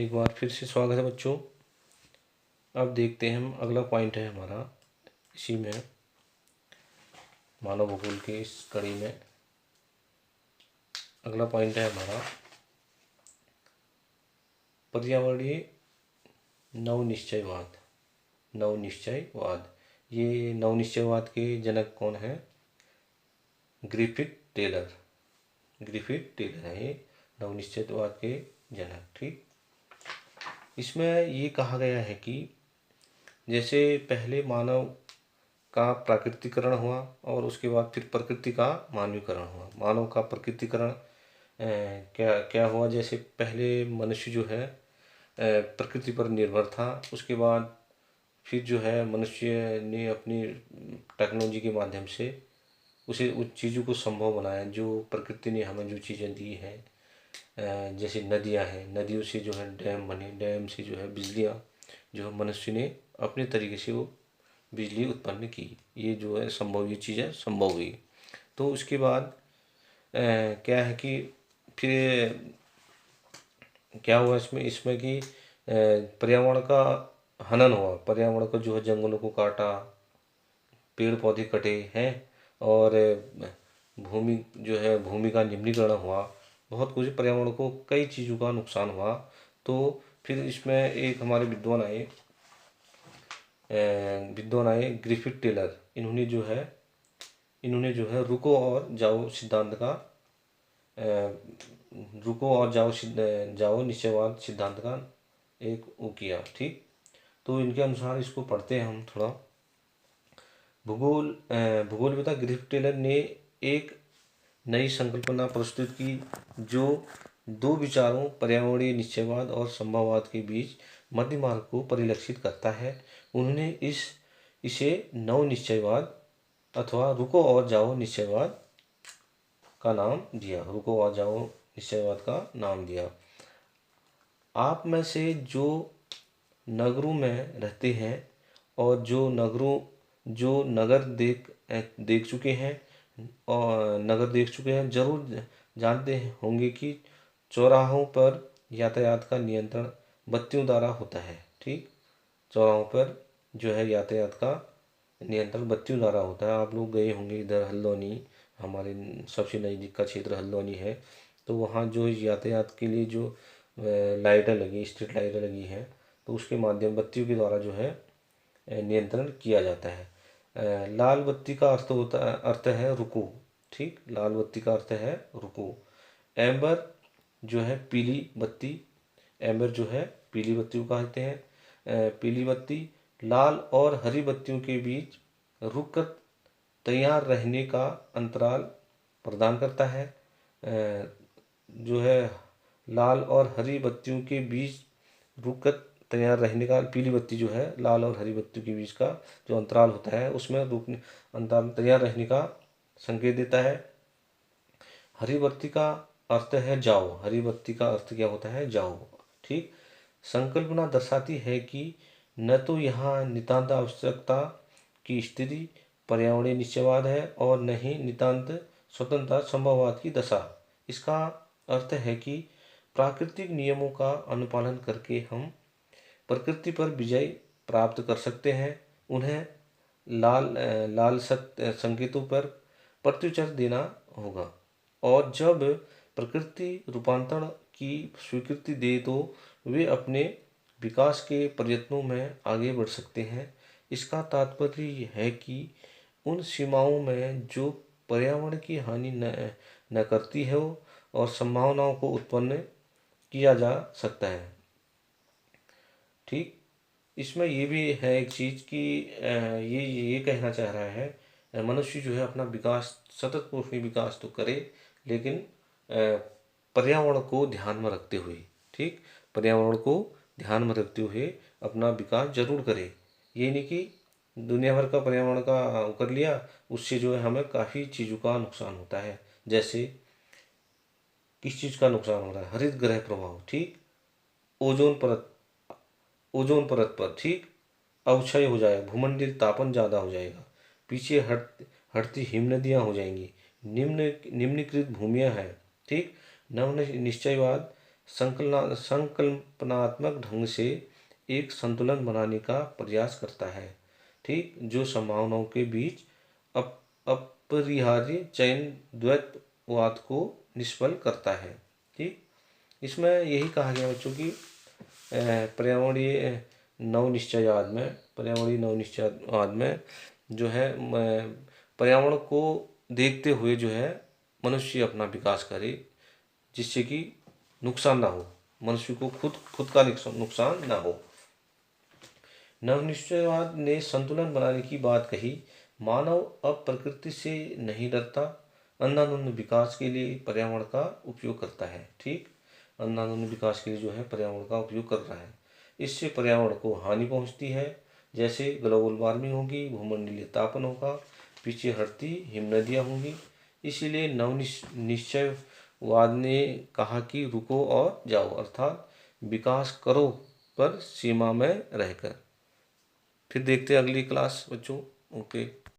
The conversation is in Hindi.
एक बार फिर से स्वागत है बच्चों। अब देखते हैं हम अगला पॉइंट है हमारा इसी में मानव भूगोल की इस कड़ी में अगला पॉइंट है हमारा पर्यावरणीय नवनिश्चयवाद। नवनिश्चयवाद, ये नवनिश्चयवाद के जनक कौन है? Griffith Taylor. ग्रिफिथ टेलर है ये नवनिश्चयवाद के जनक। ठीक, इसमें ये कहा गया है कि जैसे पहले मानव का प्राकृतिकरण हुआ और उसके बाद फिर प्रकृति का मानवीकरण हुआ। मानव का प्रकृतिकरण क्या क्या हुआ? जैसे पहले मनुष्य जो है प्रकृति पर निर्भर था, उसके बाद फिर जो है मनुष्य ने अपनी टेक्नोलॉजी के माध्यम से उसे उस चीज़ों को संभव बनाया जो प्रकृति ने हमें जो चीज़ें दी हैं। जैसे नदियाँ हैं, नदियों से जो है डैम बने, डैम से जो है बिजलियाँ जो मनुष्य ने अपने तरीके से वो बिजली उत्पन्न की। ये जो है संभव, ये चीज़ें संभव हुई। तो उसके बाद क्या है कि फिर क्या हुआ इसमें इसमें कि पर्यावरण का हनन हुआ। पर्यावरण को जो है जंगलों को काटा, पेड़ पौधे कटे हैं और भूमि जो है भूमि का निम्नीकरण हुआ। बहुत कुछ पर्यावरण को कई चीज़ों का नुकसान हुआ। तो फिर इसमें एक हमारे विद्वान आए ग्रिफिथ टेलर। इन्होंने जो है रुको और जाओ सिद्धांत का रुको और जाओ निश्चयवाद सिद्धांत का एक वो किया। ठीक, तो इनके अनुसार इसको पढ़ते हैं हम थोड़ा। भूगोलवेत्ता ग्रिफिथ टेलर ने एक नई संकल्पना प्रस्तुत की जो दो विचारों पर्यावरणीय निश्चयवाद और संभववाद के बीच मध्य मार्ग को परिलक्षित करता है। उन्होंने इसे नव निश्चयवाद अथवा रुको और जाओ निश्चयवाद का नाम दिया। रुको और जाओ निश्चयवाद का नाम दिया। आप में से जो नगरों में रहते हैं और जो नगर देख चुके हैं जरूर जानते होंगे कि चौराहों पर यातायात का नियंत्रण बत्तियों द्वारा होता है। ठीक, चौराहों पर जो है यातायात का नियंत्रण बत्तियों द्वारा होता है। आप लोग गए होंगे इधर हल्द्वानी, हमारे सबसे नज़दीक का क्षेत्र हल्द्वानी है, तो वहाँ जो यातायात के लिए जो लाइटें लगी, स्ट्रीट लाइटें लगी हैं, तो उसके माध्यम बत्तियों के द्वारा जो है नियंत्रण किया जाता है। लाल बत्ती का अर्थ है रुको। ठीक, लाल बत्ती का अर्थ है रुको। एम्बर जो है पीली बत्ती, एम्बर जो है पीली बत्ती को कहते हैं। पीली बत्ती लाल और हरी बत्तियों के बीच रुक कर तैयार रहने का अंतराल प्रदान करता है। जो है लाल और हरी बत्तियों के बीच रुक कर तैयार रहने का, पीली बत्ती जो है लाल और हरी बत्तियों के बीच का जो अंतराल होता है उसमें रुकने अंतराल तैयार रहने का संकेत देता है। हरी बत्ती का अर्थ है जाओ। हरी बत्ती का अर्थ क्या होता है? जाओ। ठीक, संकल्पना दर्शाती है कि न तो यहाँ नितांत आवश्यकता की स्थिति पर्यावरणीय निश्चयवाद है और न ही नितांत स्वतंत्रता संभववाद की दशा। इसका अर्थ है कि प्राकृतिक नियमों का अनुपालन करके हम प्रकृति पर विजय प्राप्त कर सकते हैं। उन्हें लाल संकेतों पर प्रत्युत्तर देना होगा और जब प्रकृति रूपांतरण की स्वीकृति दे तो वे अपने विकास के प्रयत्नों में आगे बढ़ सकते हैं। इसका तात्पर्य यह है कि उन सीमाओं में जो पर्यावरण की हानि न करती हो और संभावनाओं को उत्पन्न किया जा सकता है। ठीक, इसमें ये भी है एक चीज़ कि ये कहना चाह रहा है मनुष्य जो है अपना विकास सतत रूप में विकास तो करे, लेकिन पर्यावरण को ध्यान में रखते हुए। ठीक, पर्यावरण को ध्यान में रखते हुए अपना विकास जरूर करे। ये नहीं कि दुनिया भर का पर्यावरण का कर लिया, उससे जो है हमें काफ़ी चीज़ों का नुकसान होता है। जैसे किस चीज़ का नुकसान हो रहा है? हरित गृह प्रभाव। ठीक, ओजोन परत पर ठीक अवक्षय हो जाएगा, भूमंडलीय तापन ज़्यादा हो जाएगा, पीछे हटती हिम हो जाएंगी, निम्नीकृत भूमियाँ हैं। ठीक, नव निश्चयवाद संकल्पनात्मक ढंग से एक संतुलन बनाने का प्रयास करता है, ठीक, जो संभावनाओं के बीच अपरिहार्य चयन द्वैतवाद को निष्फल करता है, ठीक। इसमें यही कहा गया बच्चों की पर्यावरणीय नवनिश्चयवाद में जो है पर्यावरण को देखते हुए जो है मनुष्य अपना विकास करे, जिससे कि नुकसान ना हो, मनुष्य को खुद का नुकसान ना हो। नवनिश्चयवाद ने संतुलन बनाने की बात कही। मानव अब प्रकृति से नहीं डरता, अंधाधुंध विकास के लिए पर्यावरण का उपयोग करता है, ठीक, अंधाधुंध विकास के लिए जो है पर्यावरण का उपयोग कर रहा है। इससे पर्यावरण को हानि पहुंचती है, जैसे ग्लोबल वार्मिंग होगी, भूमंडलीय तापन होगा, पीछे हटती हिमनदियाँ होंगी। इसीलिए नवनिश्चयवाद ने कहा कि रुको और जाओ, अर्थात विकास करो पर सीमा में रहकर। फिर देखते हैं अगली क्लास बच्चों। ओके।